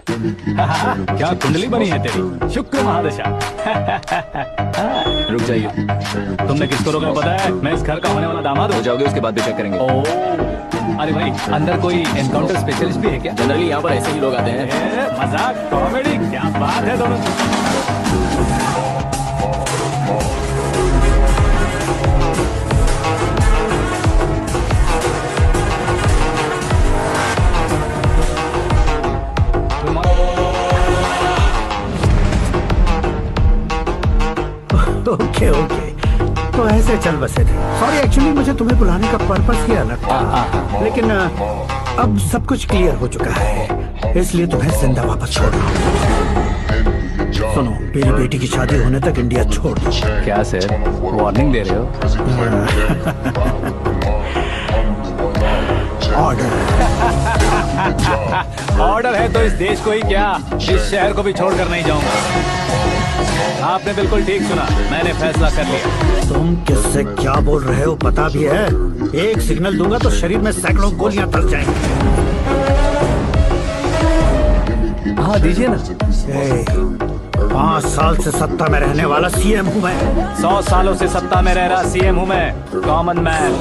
क्या कुंडली बनी है तेरी, शुक्र महादशा। रुक जाइए, तुमने किसको रोका पता है? मैं इस घर का होने वाला दामाद हो जाओगे उसके बाद भी चेक करेंगे। ओह, अरे भाई अंदर कोई एनकाउंटर स्पेशलिस्ट भी है क्या? जनरली यहाँ पर ऐसे ही लोग आते हैं। मजाक कॉमेडी, क्या बात है दोनों। ओके तो ऐसे चल बसे थे। सॉरी, एक्चुअली मुझे तुम्हें बुलाने का पर्पस ही अलग था, लेकिन अब सब कुछ क्लियर हो चुका है, इसलिए तुम्हें जिंदा वापस छोड़ रहा हूँ। सुनो, मेरी बेटी की शादी होने तक इंडिया छोड़ दो। क्या सर, वार्निंग दे रहे हो? ऑर्डर। ऑर्डर है तो इस देश को ही क्या, इस शहर को भी छोड़कर नहीं जाऊंगा। आपने बिल्कुल ठीक सुना, मैंने फैसला कर लिया। तुम किससे क्या बोल रहे हो पता भी है? एक सिग्नल दूंगा तो शरीर में सैकड़ों गोलियां धस जाएंगी। हाँ दीजिए ना। 5 साल से सत्ता में रहने वाला सीएम हूँ मैं। 100 सालों से सत्ता में रह रहा सीएम हूँ मैं। Common man,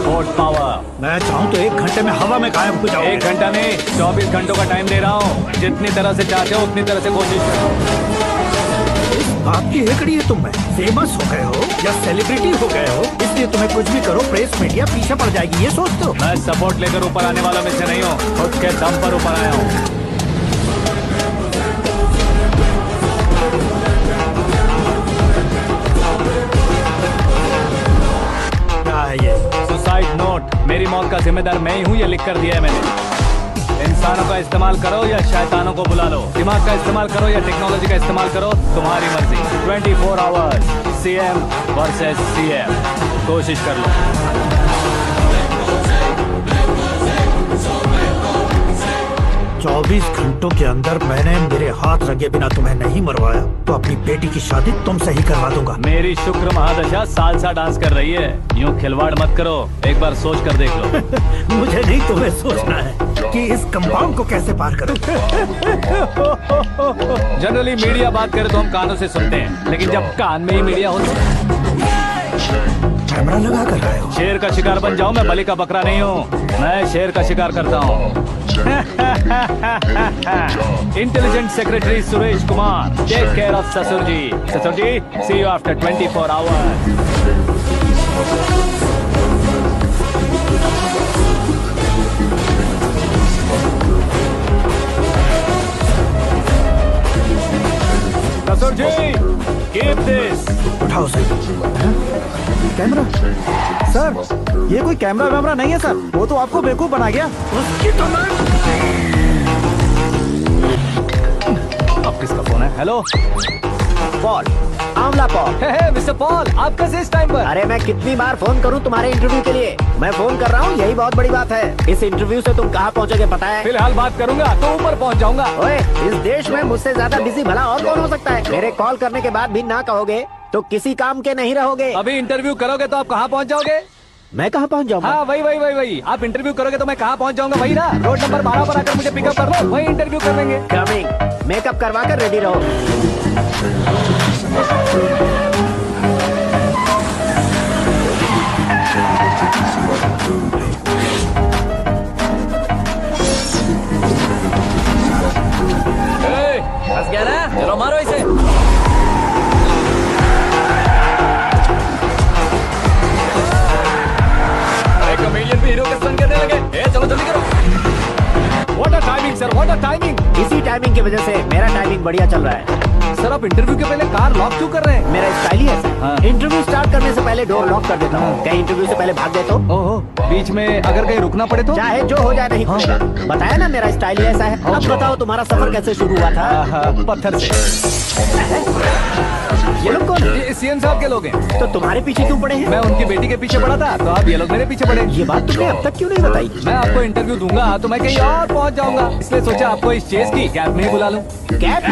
vote power. मैं चाहूँ तो 1 घंटे में हवा में गायब हो जाऊँ। 1 घंटा नहीं, 24 घंटों का टाइम दे रहा हूँ। जितनी तरह से चाहते हो उतनी तरह से कोशिश करो। आपकी हेकड़ी है, तुम में फेमस हो गए हो या सेलिब्रिटी हो गए हो, इसलिए तुम्हें कुछ भी करो प्रेस मीडिया पीछे पड़ जाएगी, ये सोचते हो? मैं सपोर्ट लेकर ऊपर आने वाला में से नहीं हूँ, खुद के दम पर ऊपर आया हूँ। क्या है ये? Suicide note. मेरी मौत का जिम्मेदार मैं ही हूँ, ये लिख कर दिया है मैंने। इंसानों का इस्तेमाल करो या शैतानों को बुला लो, दिमाग का इस्तेमाल करो या टेक्नोलॉजी का इस्तेमाल करो, तुम्हारी मर्जी। 24 आवर्स सीएम वर्सेस सीएम, कोशिश कर लो। 24 घंटों के अंदर मैंने मेरे हाथ रंगे बिना तुम्हें नहीं मरवाया तो अपनी बेटी की शादी तुमसे ही करवा दूंगा। मेरी शुक्र महादशा सालसा डांस कर रही है, यूं खिलवाड़ मत करो, एक बार सोच कर देख लो। मुझे नहीं, तुम्हें सोचना है कि इस कंपाउंड को कैसे पार करूं। जनरली मीडिया बात करे तो हम कानों से सुनते हैं, लेकिन जब कान में ही मीडिया हो कैमरा लगा कर रहे हो। शेर का शिकार बन जाऊं, मैं बलि का बकरा नहीं हूँ, मैं शेर का शिकार करता हूँ। Intelligent secretary Suresh Kumar, take care of ससुर जी। ससुर ji, see you after 24 hours. ससुर जी, कीप दिस। उठाओ सर। कैमरा? सर, ये कोई कैमरा वैमरा नहीं है सर, वो तो आपको बेवकूफ बना गया। उसकी तो मैं... अब किसका फोन है? Hello Paul, Amla Paul. Mister Paul, आप कैसे इस टाइम पर? अरे मैं कितनी बार फोन करूं तुम्हारे इंटरव्यू के लिए? मैं फोन कर रहा हूं, यही बहुत बड़ी बात है। इस इंटरव्यू से तुम कहां पहुंचोगे पता है? फिलहाल बात करूंगा तो ऊपर पहुंच जाऊंगा। ओए, इस देश में मुझसे ज्यादा बिजी भला और कौन हो सकता है? मेरे कॉल करने के बाद भी ना कहोगे तो किसी काम के नहीं रहोगे। अभी इंटरव्यू करोगे तो आप कहाँ पहुँच जाओगे? मैं कहाँ पहुँच जाऊंगा? हाँ वही। आप इंटरव्यू करोगे तो मैं कहाँ पहुँच जाऊंगा? वही ना, रोड नंबर 12 पर आकर मुझे पिकअप कर लो, वही इंटरव्यू कर लेंगे। कमिंग। मेकअप करवा कर रेडी रहो। फंस गया ना, चलो मारो इसे। कमेडियन भी हीरो के स्टंट करने लगे। चलो जल्दी करो। What a timing sir, what a timing. इसी टाइमिंग की वजह से मेरा टाइमिंग बढ़िया चल रहा है। सर आप इंटरव्यू के पहले कार लॉक क्यों कर रहे हैं? मेरा स्टाइल ही ऐसा है। हाँ। इंटरव्यू स्टार्ट करने से पहले डोर लॉक कर देता हूँ। कहीं इंटरव्यू से पहले भाग गए तो? ओहो, बीच में अगर कहीं रुकना पड़े तो? चाहे जो हो जाए नहीं खुलेगा। बताया ना मेरा स्टाइल ही ऐसा है। अब बताओ तुम्हारा सफर कैसे शुरू हुआ था? पत्थर से। ये लोग कौन है? ये सीएम साहब के लोग हैं। तो तुम्हारे पीछे क्यों पड़े हैं? मैं उनकी बेटी के पीछे पड़ा था, तो अब ये लोग मेरे पीछे पड़े। ये बात तुमने अब तक क्यों नहीं बताई? मैं आपको इंटरव्यू दूंगा तो मैं कहीं और पहुंच जाऊंगा, इसलिए सोचा आपको इस चेस की कैब में ही बुला लूं। कैब?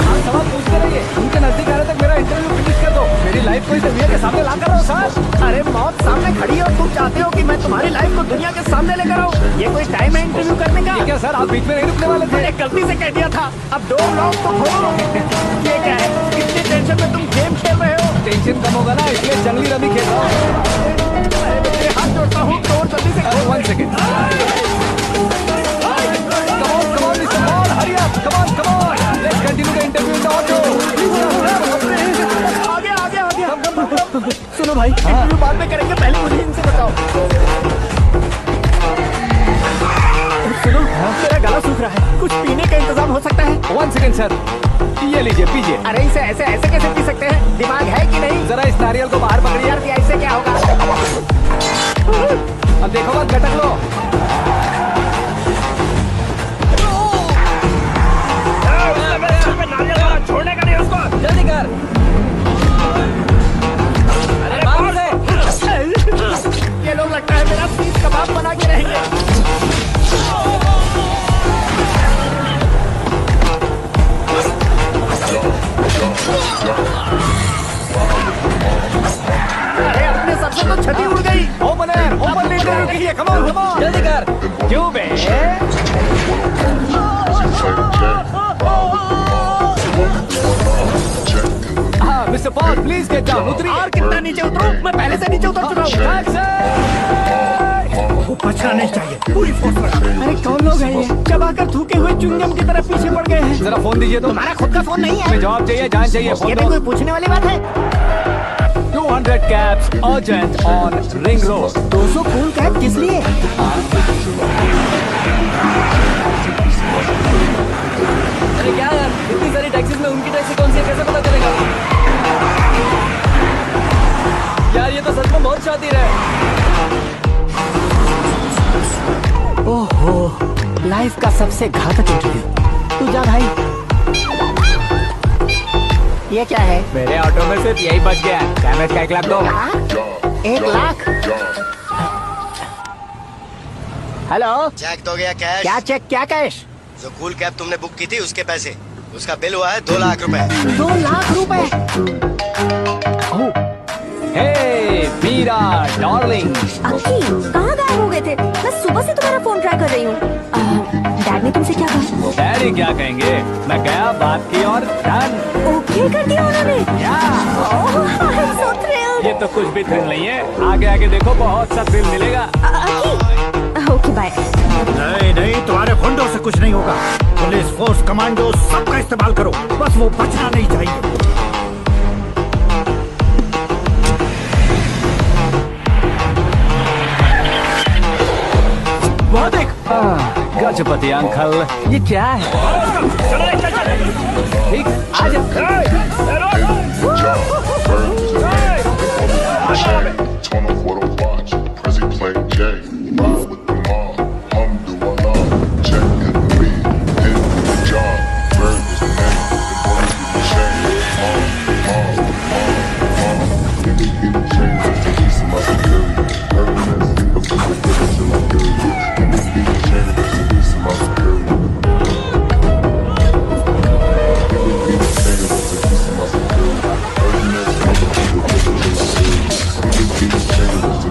आप सवाल पूछते रहिए, उनके नजदीक आने तक मेरा इंटरव्यू फिनिश कर दो। मेरी लाइफ को इस दुनिया के सामने ला कर रहो सर। अरे मौत सामने खड़ी है और तुम चाहते हो कि मैं तुम्हारी लाइफ को दुनिया के सामने लेकर आऊं? ये कोई टाइम है इंटरव्यू करने का? ये क्या सर, आप बीच में नहीं रुकने वाले थे? मैंने गलती से कह दिया था, अब डोर लॉक तो खोलो। ये क्या है, कितनी टेंशन में तुम गेम खेल रहे हो? टेंशन कम होगा ना, इसलिए जंगली रमी खेल रहा हूँ। मैं हाथ जोड़ता हूँ, डोर जल्दी से खोलो। 1 second. Come on, Mr. Paul, hurry up. Come on. Let's continue the interview in the auto. आ गया। सुनो भाई, इंटरव्यू बाद में करेंगे, पहले मुझे इनसे बताओ। सुनो, मेरा गला सूख रहा है, कुछ पीने का इंतजाम हो सकता है? 1 सेकेंड सर, ये लीजिए पीजिए। अरे इसे ऐसे कैसे पी सकते हैं? दिमाग है कि नहीं? जरा इस नारियल को बाहर पकड़िए। यार इससे क्या होगा? अब देखो मत, गटक लो। छोड़ने का नहीं उसको, जल्दी कर। अरे बाप रे, ये लोग लगता है मेरा सीख कबाब बना के रहेंगे। अरे अपने सर से तो छठी उड़ गई। ओपन इंटरव्यू कीजिए। कम ऑन जल्दी कर। क्यों बे? हाँ mister Paul, please get down. उतरिए। और कितना नीचे उतरूं? मैं पहले से नीचे उतर चुका हूँ। वो बचना नहीं चाहिए, पूरी फोर्स लगा। अरे कौन लोग हैं ये? चबाकर थूके हुए चुंगम की तरह पीछे पड़ गए हैं। जरा फोन दीजिए तो। तुम्हारा खुद का फोन नहीं है? हमें जवाब चाहिए, जान चाहिए। ये फोन भी दो। कोई पूछने वाली बात है? 200 cabs urgent on Ring Road. 200 cool cab किस लिए? अरे क्या यार, इतनी सारी टैक्सीज में उनकी टैक्सी कौन सी है, कैसे पता चलेगा? यार ये तो सच में बहुत शातिर है। ओहो, लाइफ का सबसे घातक इंटरव्यू। तू जा भाई। ये क्या है? मेरे ऑटो में सिर्फ यही बच गया। डैमेज का 1 लाख दो। 1 लाख? हेलो, चेक तो गया कैश। क्या चेक, क्या कैश? जो कूल कैब तुमने बुक की थी उसके पैसे, उसका बिल हुआ है 2 लाख रुपए। 2 लाख रुपए? हे मीरा डार्लिंग। अक्की, कहाँ गायब हो गए थे? मैं सुबह से तुम्हारा फोन ट्राई कर रही हूँ। डैड ने तुमसे क्या कहा? डैडी क्या कहेंगे, मैं गया, बात की और डन। ओके कर दिया उन्होंने? ओह, आई एम सो थ्रिल्ड। ये तो कुछ भी थ्रिल नहीं है, आगे आगे देखो बहुत सा थ्रिल मिलेगा। अक्की, ओके बाय। नहीं, तुम्हारे गुंडों से कुछ नहीं होगा। पुलिस फोर्स, कमांडो, सबका इस्तेमाल करो, बस वो बचना नहीं चाहिए। वो देख, गजपति अंकल, ये क्या है? ठीक, आ जा। Turn off what I watch. Prezi playing J. Ride with the mob. Hum do I love. Check in the beat. Hit with the job. Bird is the name. The boys with the chain. Give me chain just to be some other girl. Bird is the name. Till I kill you. Give me chain just to be some other girl. Give me chain just to be some other girl. Bird is the name. Till I kill you. Give me chain just to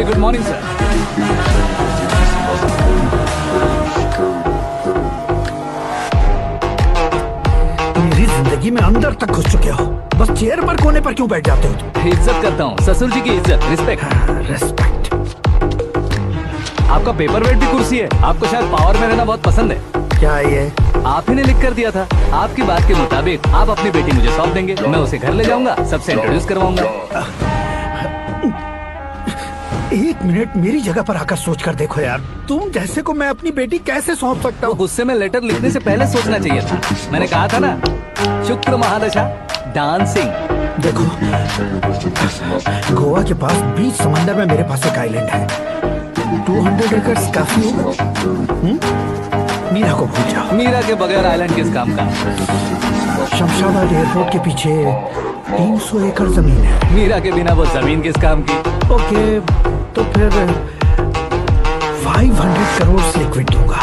very good morning sir. मेरी जिंदगी में अंदर तक घुस चुके हो, बस chair पर कोने पर क्यों बैठ जाते हो तुम? इज्जत करता हूँ, ससुर जी की इज्जत, रिस्पेक्ट। रेस्पेक्ट। आपका पेपर वेट भी कुर्सी है। आपको शायद पावर में रहना बहुत पसंद है। क्या है ये? आप ही ने लिख कर दिया था। आपकी बात के मुताबिक आप अपनी बेटी मुझे सौंप देंगे, मैं उसे घर ले जाऊंगा, सबसे इंट्रोड्यूस करवाऊंगा। एक मिनट मेरी जगह पर आकर सोच कर देखो यार, तुम जैसे को मैं अपनी बेटी कैसे सौंप सकता तो हूँ? गुस्से में लेटर लिखने से पहले सोचना चाहिए था। मैंने कहा था ना, शुक्र महादशा डांसिंग। देखो, गोवा के पास बीच समंदर में मेरे पास एक आइलैंड है। 200 एकर्स काफी होगा। मीरा को भूल जाओ। मीरा के बगैर आइलैंड किस काम का? शमशाबाद एयरपोर्ट के पीछे 300 एकड़ जमीन है। मीरा के बिना वो जमीन किस काम की? ओके, तो फिर 500 करोड़ लिक्विड दूंगा,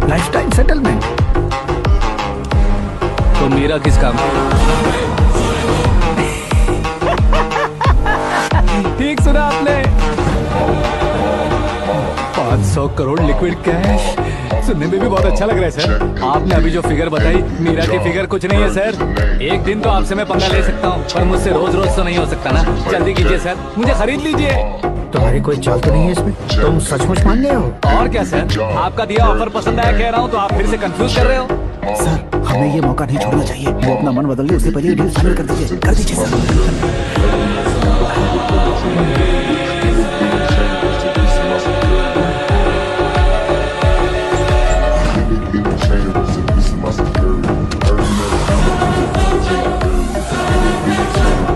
लाइफ टाइम सेटलमेंट। तो मीरा किस काम की? ठीक सुना आपने, 500 करोड़ लिक्विड कैश। सुनने में भी बहुत अच्छा लग रहा है सर। आपने अभी जो फिगर बताई, मीरा की फिगर कुछ नहीं है सर। एक दिन तो आपसे मैं पंगा ले सकता हूँ, पर मुझसे रोज रोज तो नहीं हो सकता ना। जल्दी कीजिए सर, मुझे खरीद लीजिए। तुम्हारी कोई चाल तो नहीं है इसमें? तुम सचमुच मान गए हो? और क्या सर, आपका दिया ऑफर पसंद आया कह रहा हूँ, तो आप फिर से कंफ्यूज कर रहे हो। सर, हमें ये मौका नहीं छोड़ना चाहिए। वो अपना मन बदल ले, उससे पहले डील फाइनल कर दीजिए। कर दीजिए सर।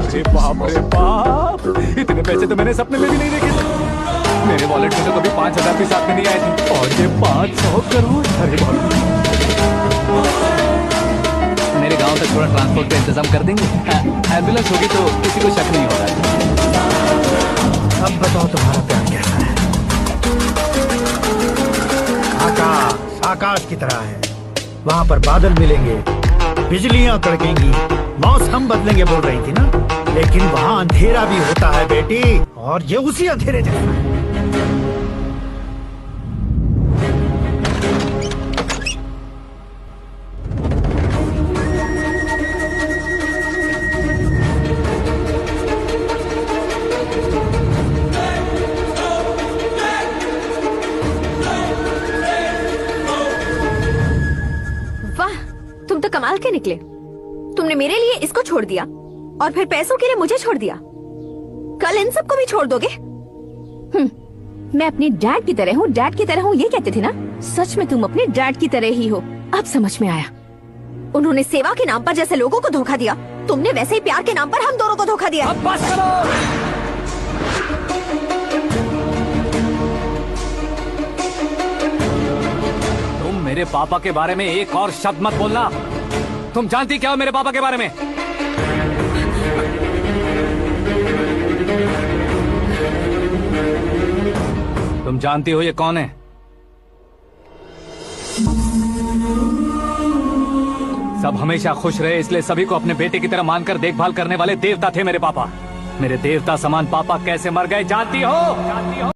अरे बाप रे बाप, इतने पैसे तो मैंने सपने में भी नहीं देखे थे। मेरे वॉलेट में तो कभी 5,000 भी साथ में नहीं आए थे, और ये 500 करोड़। अरे बाप रे। मेरे गांव तक थोड़ा ट्रांसपोर्ट का इंतजाम कर देंगे? एम्बुलेंस होगी तो किसी को शक नहीं होगा। अब बताओ तुम्हारा प्यार कैसा है? आकाश आकाश की तरह है, वहाँ पर बादल मिलेंगे, बिजलियां कड़केंगी, मौसम बदलेंगे बोल रही थी ना, लेकिन वहाँ अंधेरा भी होता है बेटी, और ये उसी अंधेरे जैसा है। वाह, तुम तो कमाल के निकले। तुमने मेरे लिए इसको छोड़ दिया और फिर पैसों के लिए मुझे छोड़ दिया। कल इन सबको भी छोड़ दोगे? मैं अपने डैड की तरह हूँ, डैड की तरह हूँ, ये कहते थे ना। सच में तुम अपने डैड की तरह ही हो। अब समझ में आया। उन्होंने सेवा के नाम पर जैसे लोगों को धोखा दिया, तुमने वैसे ही प्यार के नाम पर हम दोनों को धोखा दिया। अब बस करो। तुम मेरे पापा के बारे में एक और शब्द मत बोलना। तुम जानती क्या हो मेरे पापा के बारे में? तुम जानती हो ये कौन है? सब हमेशा खुश रहे, इसलिए सभी को अपने बेटे की तरह मानकर देखभाल करने वाले देवता थे मेरे पापा। मेरे देवता समान पापा कैसे मर गए जानती हो?